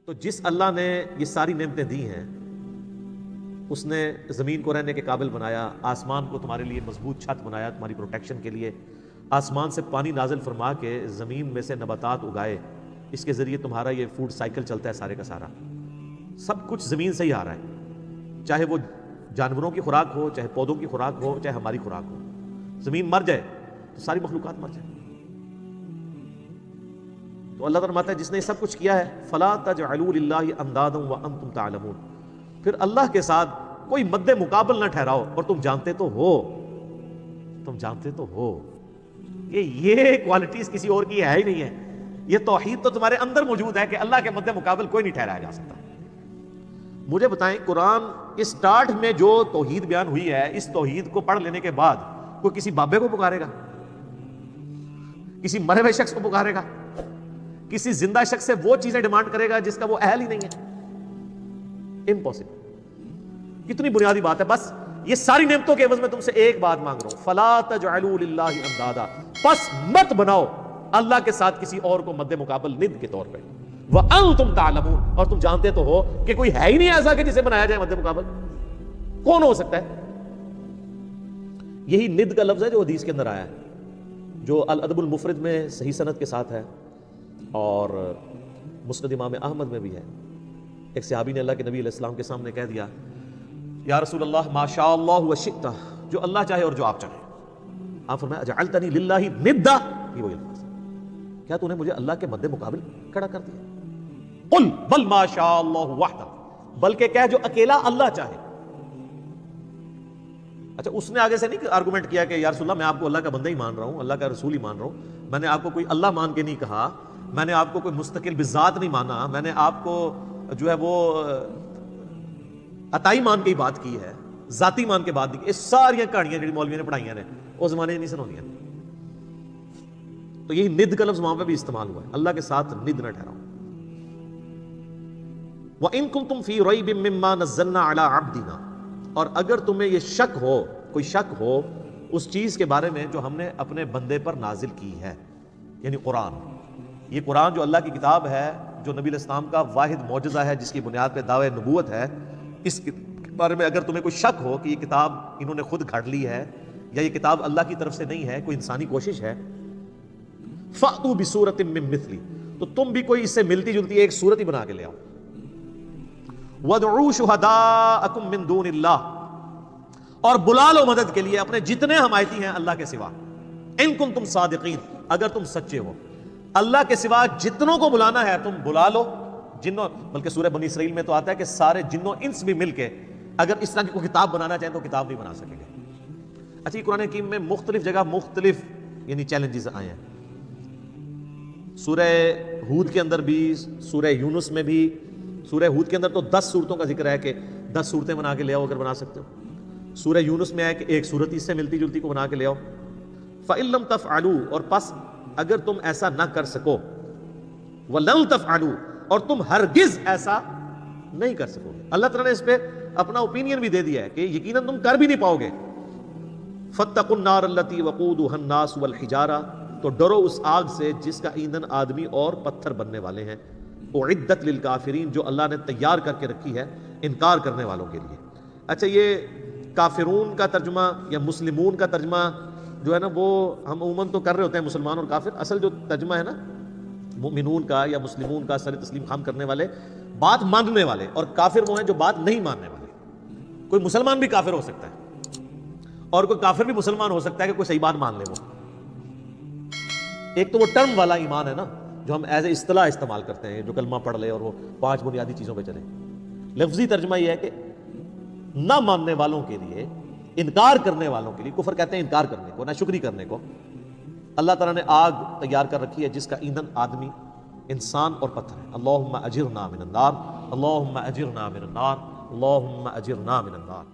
تو جس اللہ نے یہ ساری نعمتیں دی ہیں، اس نے زمین کو رہنے کے قابل بنایا، آسمان کو تمہارے لیے مضبوط چھت بنایا تمہاری پروٹیکشن کے لیے، آسمان سے پانی نازل فرما کے زمین میں سے نباتات اگائے، اس کے ذریعے تمہارا یہ فوڈ سائیکل چلتا ہے سارے کا سارا، سب کچھ زمین سے ہی آ رہا ہے، چاہے وہ جانوروں کی خوراک ہو، چاہے پودوں کی خوراک ہو، چاہے ہماری خوراک ہو۔ زمین مر جائے تو ساری مخلوقات مر جائے۔ تو اللہ فرماتا ہے جس نے سب کچھ کیا ہے، فَلَا تَجْعَلُوا لِلَّهِ أَنْدَادًا وَأَنْتُمْ تَعْلَمُونَ، پھر اللہ کے ساتھ کوئی مد مقابل نہ ٹھہراؤ اور تم جانتے تو ہو، تم جانتے تو ہو کہ یہ کوالٹیز کسی اور کی ہے ہی نہیں ہے۔ یہ توحید تو تمہارے اندر موجود ہے کہ اللہ کے مد مقابل کوئی نہیں ٹھہرایا جا سکتا۔ مجھے بتائیں، قرآن کے سٹارٹ میں جو توحید بیان ہوئی ہے، اس توحید کو پڑھ لینے کے بعد کوئی کسی بابے کو پکارے گا، کسی مرے ہوئے شخص کو پکارے گا، کسی زندہ شخص سے وہ چیزیں ڈیمانڈ کرے گا جس کا وہ اہل ہی نہیں ہے؟ امپاسبل۔ کتنی بنیادی بات ہے۔ بس یہ ساری نعمتوں کے عوض میں تم سے ایک بات مانگ رہا ہوں، فَلَا تَجْعَلُوا لِلَّهِ أَنْدَادًا، پس مت بناؤ اللہ کے ساتھ کسی اور کو مد مقابل ند کے طور پہ، وَأَنْتُمْ تَعْلَمُونَ، اور تم جانتے تو ہو کہ کوئی ہے ہی نہیں ایسا کہ جسے بنایا جائے مد مقابل۔ کون ہو سکتا ہے؟ یہی ند کا لفظ ہے جو حدیث کے اندر آیا ہے، جو الادب المفرد میں صحیح سند کے ساتھ ہے اور مسند امام احمد میں بھی ہے۔ ایک صحابی نے اللہ کے نبی علیہ السلام کے سامنے کہہ دیا، یا رسول اللہ ما شاء اللہ وشئت، جو اللہ چاہے اور جو آپ چاہیں۔ آپ فرمایا اجعلتنی للہ ندا، یہ وہی الفاظ، کیا تو نے مجھے اللہ کے مد مقابل کھڑا کر دیا؟ قل بل ما شاء اللہ وحدہ، بلکہ کہہ جو اکیلا اللہ چاہے۔ اچھا، اس نے آگے سے نہیں آرگومنٹ کیا کہ یا رسول اللہ میں آپ کو اللہ کا بندہ ہی مان رہا ہوں، اللہ کا رسول ہی مان رہا ہوں، میں نے آپ کو کوئی اللہ مان کے نہیں کہا، میں نے آپ کو کوئی مستقل بذات نہیں مانا، میں نے آپ کو جو ہے وہ عطائی مان کے ہی بات کی ہے، ذاتی مان کے بات نہیں کی۔ یہ ساری کہانیاں جڑی مولویوں نے پڑھائیاں نے اس زمانے نہیں سنونیاں۔ تو یہی ند کا لفظ وہاں پہ بھی استعمال ہوا ہے، اللہ کے ساتھ ند نہ ٹھہراؤ۔ وَإِن كُنتُمْ فِي رَيْبٍ مِّمَّا نَزَّلْنَا عَلَىٰ عَبْدِنَا، اور اگر تمہیں یہ شک ہو، کوئی شک ہو اس چیز کے بارے میں جو ہم نے اپنے بندے پر نازل کی ہے، یعنی قرآن، یہ قرآن جو اللہ کی کتاب ہے، جو نبی علیہ السلام کا واحد معجزہ ہے جس کی بنیاد پہ دعوی نبوت ہے، اس کے بارے میں اگر تمہیں کوئی شک ہو کہ یہ کتاب انہوں نے خود گھڑ لی ہے یا یہ کتاب اللہ کی طرف سے نہیں ہے، کوئی انسانی کوشش ہے، فَأْتُوا بِسُورَةٍ مِّن مِّثْلِهِ، تو تم بھی کوئی اس سے ملتی جلتی ایک صورت ہی بنا کے لے آؤ۔ وَادْعُوا شُهَدَاءَكُم مِّن دُونِ اللَّهِ، اور بلا لو مدد کے لیے اپنے جتنے حمایتی ہیں اللہ کے سوا، ان کنتم صادقین، اگر تم سچے ہو۔ اللہ کے سوا جتنوں کو بلانا ہے تم بلا لو، جنوں، بلکہ سورہ بنی اسرائیل میں تو آتا ہے کہ سارے جنوں انس بھی مل کے اگر اس طرح کی کوئی کتاب بنانا چاہیں تو کتاب نہیں بنا سکیں گے۔ اچھا، یہ قرآن حکیم میں مختلف جگہ مختلف یعنی چیلنجز آئے ہیں، سورہ ہود کے اندر بھی، سورہ یونس میں بھی۔ سورہ ہود کے اندر تو 10 صورتوں کا ذکر ہے کہ 10 صورتیں بنا کے لے آؤ اگر بنا سکتے ہو۔ سورہ یونس میں ہے کہ ایک صورت اس سے ملتی جلتی کو بنا کے لے آؤ۔ فَإِن لَمْ تَفْعَلُوا، اور پس اگر تم ایسا نہ کر سکو، وَلَن تَفْعَلُوا، اور تم ہرگز ایسا نہیں کر سکو گے۔ اللہ تعالیٰ نے اس پہ اپنا اوپینین بھی دے دیا ہے کہ یقیناً تم کر بھی نہیں پاؤ گے۔ فَاتَّقُوا النَّارَ الَّتِي وَقُودُهَا النَّاسُ وَالْحِجَارَةُ، تو ڈرو اس آگ سے جس کا ایندھن آدمی اور پتھر بننے والے ہیں۔ اعدت للکافرین، جو اللہ نے تیار کر کے رکھی ہے انکار کرنے والوں کے لیے۔ اچھا، یہ کافرون کا ترجمہ یا مسلمون کا ترجمہ جو ہے نا، وہ ہم عموماً تو کر رہے ہوتے ہیں مسلمان اور کافر، اصل جو ترجمہ ہے نا مومنون کا یا مسلمون کا، سر تسلیم خام کرنے والے، بات ماننے والے، اور کافر وہ ہیں جو بات نہیں ماننے والے۔ کوئی مسلمان بھی کافر ہو سکتا ہے اور کوئی کافر بھی مسلمان ہو سکتا ہے کہ کوئی صحیح بات مان لے۔ وہ ایک تو وہ ٹرم والا ایمان ہے نا جو ہم ایز اے اصطلاح استعمال کرتے ہیں، جو کلمہ پڑھ لے اور وہ 5 بنیادی چیزوں پہ چلے۔ لفظی ترجمہ یہ ہے کہ نہ ماننے والوں کے لیے، انکار کرنے والوں کے لیے، کفر کہتے ہیں انکار کرنے کو، ناشکری کرنے کو، اللہ تعالیٰ نے آگ تیار کر رکھی ہے جس کا ایندھن آدمی، انسان اور پتھر ہے۔ اللہم اجرنا من النار، اللہم اجرنا من النار، اللہم اجرنا من النار۔